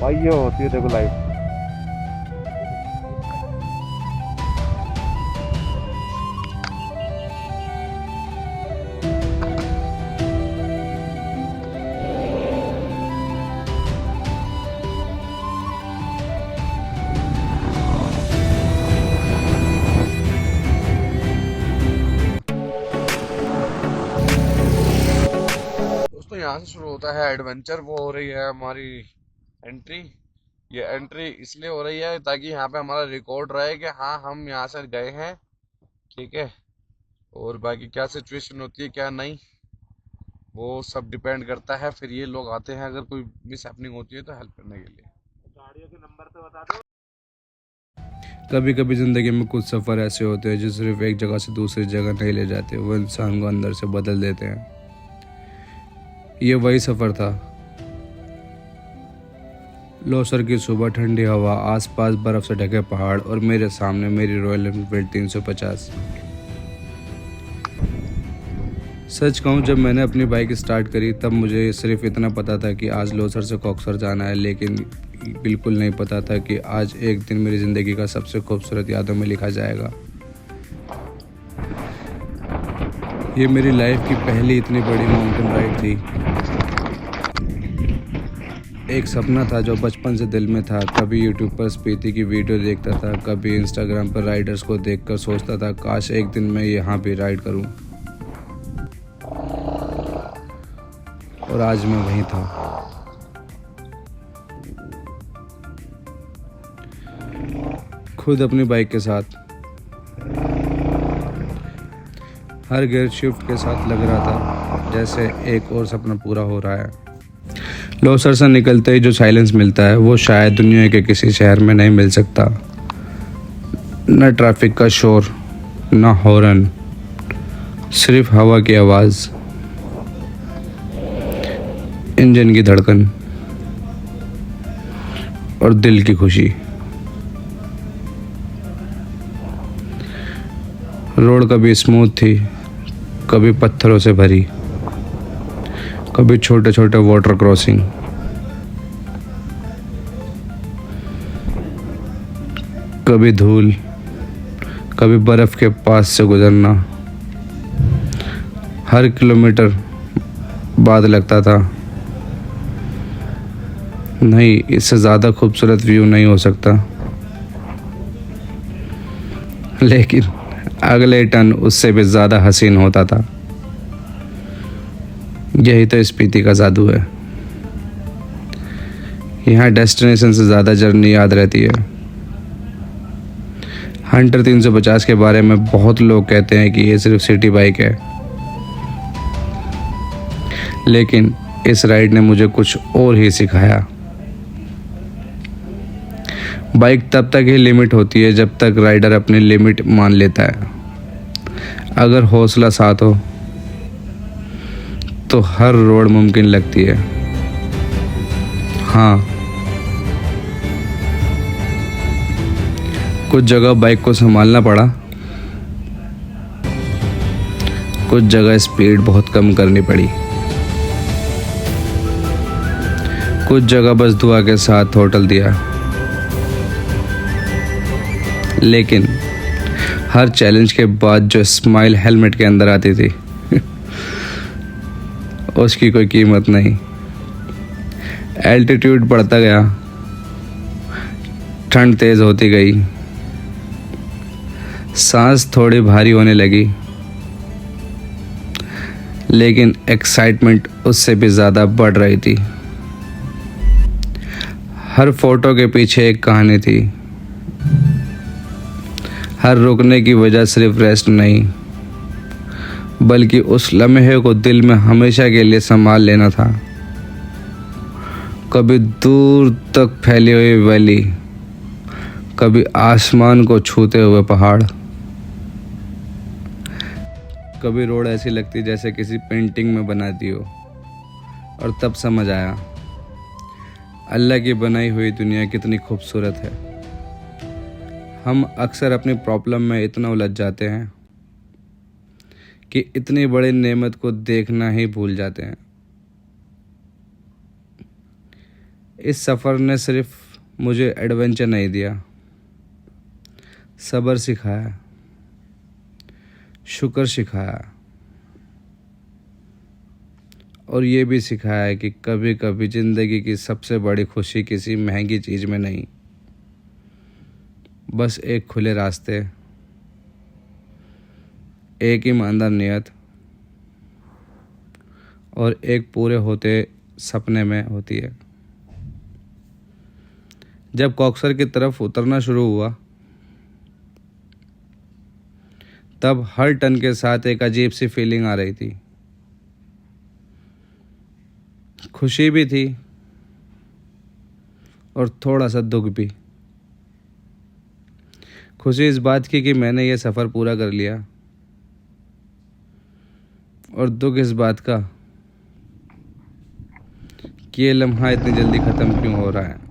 भाई ये होती है देखो लाइफ। दोस्तों यहाँ से शुरू होता है एडवेंचर। वो हो रही है हमारी एंट्री। ये एंट्री इसलिए हो रही है ताकि यहाँ पे हमारा रिकॉर्ड रहे कि हाँ हम यहाँ से गए हैं। ठीक है। और बाकी क्या सिचुएशन होती है क्या नहीं, वो सब डिपेंड करता है। फिर ये लोग आते हैं अगर कोई मिस हैपनिंग होती है तो हेल्प करने के लिए। गाड़ियों के नंबर तो बता दो। कभी कभी ज़िंदगी में कुछ सफ़र ऐसे होते हैं जो सिर्फ एक जगह से दूसरी जगह नहीं ले जाते, वो इंसान को अंदर से बदल देते हैं। ये वही सफ़र था। लोसर की सुबह, ठंडी हवा, आसपास बर्फ़ से ढके पहाड़ और मेरे सामने मेरी रॉयल एनफील्ड 350। सच कहूँ, जब मैंने अपनी बाइक स्टार्ट करी तब मुझे सिर्फ इतना पता था कि आज लोसर से कॉक्सर जाना है, लेकिन बिल्कुल नहीं पता था कि आज एक दिन मेरी ज़िंदगी का सबसे खूबसूरत यादों में लिखा जाएगा। ये मेरी लाइफ की पहली इतनी बड़ी माउंटेन राइड थी। एक सपना था जो बचपन से दिल में था। कभी यूट्यूब पर स्पीति की वीडियो देखता था, कभी इंस्टाग्राम पर राइडर्स को देखकर सोचता था काश एक दिन मैं यहाँ भी राइड करूँ। और आज मैं वहीं था। खुद अपनी बाइक के साथ, हर गियर शिफ्ट के साथ लग रहा था जैसे एक और सपना पूरा हो रहा है। लोसर से निकलते ही जो साइलेंस मिलता है वो शायद दुनिया के किसी शहर में नहीं मिल सकता। न ट्रैफिक का शोर, न हॉर्न, सिर्फ हवा की आवाज़, इंजन की धड़कन और दिल की खुशी। रोड कभी स्मूथ थी, कभी पत्थरों से भरी, कभी छोटे छोटे वाटर क्रॉसिंग, कभी धूल, कभी बर्फ के पास से गुजरना। हर किलोमीटर बाद लगता था नहीं, इससे ज़्यादा खूबसूरत व्यू नहीं हो सकता। लेकिन अगले टर्न उससे भी ज़्यादा हसीन होता था। यही तो स्पीति का जादू है। यहाँ डेस्टिनेशन से ज़्यादा जर्नी याद रहती है। हंटर 350 के बारे में बहुत लोग कहते हैं कि ये सिर्फ सिटी बाइक है, लेकिन इस राइड ने मुझे कुछ और ही सिखाया। बाइक तब तक ही लिमिट होती है जब तक राइडर अपनी लिमिट मान लेता है। अगर हौसला साथ हो तो हर रोड मुमकिन लगती है। हाँ, कुछ जगह बाइक को संभालना पड़ा, कुछ जगह स्पीड बहुत कम करनी पड़ी, कुछ जगह बस दुआ के साथ होटल दिया। लेकिन हर चैलेंज के बाद जो स्माइल हेलमेट के अंदर आती थी उसकी कोई कीमत नहीं। एल्टीट्यूड बढ़ता गया, ठंड तेज़ होती गई, सांस थोड़ी भारी होने लगी, लेकिन एक्साइटमेंट उससे भी ज़्यादा बढ़ रही थी। हर फोटो के पीछे एक कहानी थी। हर रुकने की वजह सिर्फ रेस्ट नहीं, बल्कि उस लम्हे को दिल में हमेशा के लिए संभाल लेना था। कभी दूर तक फैली हुई वैली, कभी आसमान को छूते हुए पहाड़, कभी रोड ऐसी लगती जैसे किसी पेंटिंग में बना दी हो। और तब समझ आया अल्लाह की बनाई हुई दुनिया कितनी खूबसूरत है। हम अक्सर अपनी प्रॉब्लम में इतना उलझ जाते हैं कि इतनी बड़ी नेमत को देखना ही भूल जाते हैं। इस सफ़र ने सिर्फ मुझे एडवेंचर नहीं दिया, सब्र सिखाया, शुक्र सिखाया और ये भी सिखाया है कि कभी कभी ज़िंदगी की सबसे बड़ी खुशी किसी महंगी चीज़ में नहीं, बस एक खुले रास्ते, एक ईमानदार नियत और एक पूरे होते सपने में होती है। जब कॉक्सर की तरफ उतरना शुरू हुआ तब हर टन के साथ एक अजीब सी फीलिंग आ रही थी। खुशी भी थी और थोड़ा सा दुख भी। खुशी इस बात की कि मैंने ये सफ़र पूरा कर लिया और दुख इस बात का कि ये लम्हा इतनी जल्दी ख़त्म क्यों हो रहा है।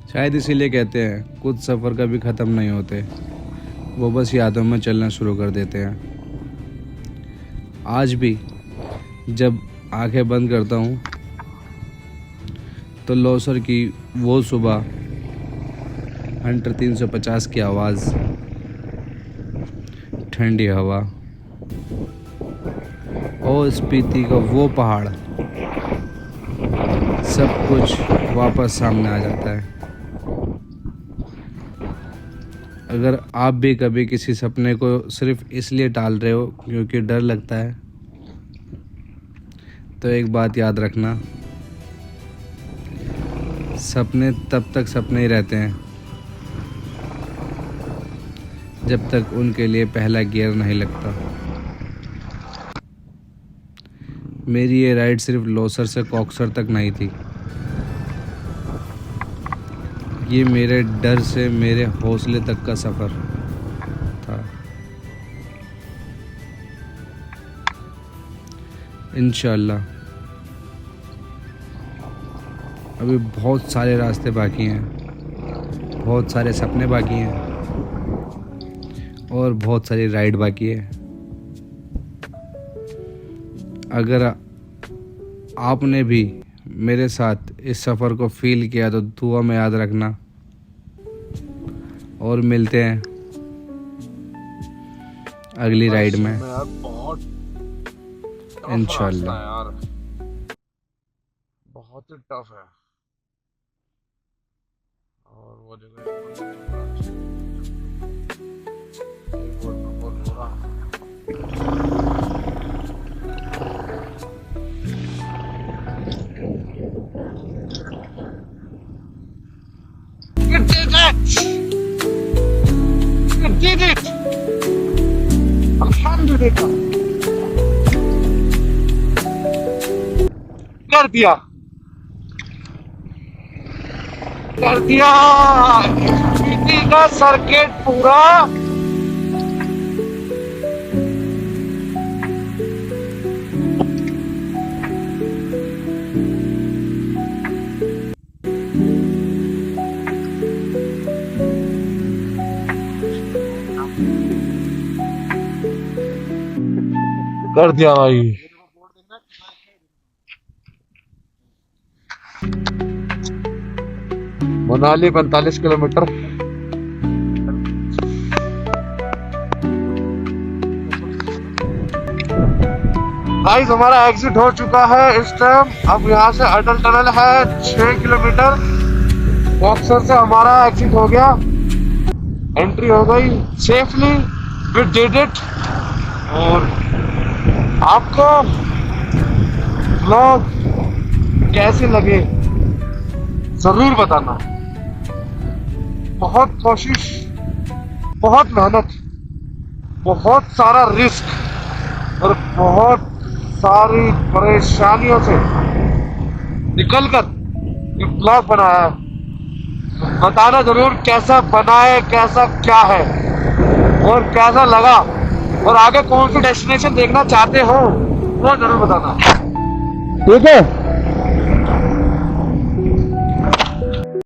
शायद इसीलिए कहते हैं कुछ सफ़र कभी ख़त्म नहीं होते, वो बस यादों में चलना शुरू कर देते हैं। आज भी जब आंखें बंद करता हूँ तो लोसर की वो सुबह, हंटर 350 की आवाज़, ठंडी हवा और स्पीति का वो पहाड़, सब कुछ वापस सामने आ जाता है। अगर आप भी कभी किसी सपने को सिर्फ इसलिए टाल रहे हो क्योंकि डर लगता है, तो एक बात याद रखना, सपने तब तक सपने ही रहते हैं जब तक उनके लिए पहला गियर नहीं लगता। मेरी ये राइड सिर्फ लोसर से कॉक्सर तक नहीं थी, ये मेरे डर से मेरे हौसले तक का सफ़र था। इंशाल्लाह अभी बहुत सारे रास्ते बाकी हैं, बहुत सारे सपने बाकी हैं और बहुत सारी राइड बाकी है। अगर आपने भी मेरे साथ इस सफ़र को फील किया तो दुआ में याद रखना और मिलते हैं अगली राइड में यार बहुत इंशाल्लाह। यार बहुत ही टफ है और वो जगह You did it! You did it! Alhamdulillah! कर दिया! कर दिया! स्पीति का सर्किट पूरा कर दिया भाई। मनाली 45 किलोमीटर। गाइस हमारा एग्जिट हो चुका है इस टाइम। अब यहाँ से अटल टनल है 6 किलोमीटर। बॉक्सर से हमारा एग्जिट हो गया, एंट्री हो गई सेफली। We did it. और आपको व्लॉग कैसे लगे जरूर बताना। बहुत कोशिश, बहुत मेहनत, बहुत सारा रिस्क और बहुत सारी परेशानियों से निकलकर ये ब्लॉग बनाया है। बताना जरूर कैसा बनाए, कैसा क्या है और कैसा लगा, और आगे कौन सी डेस्टिनेशन देखना चाहते हो वो जरूर बताना। ठीक है।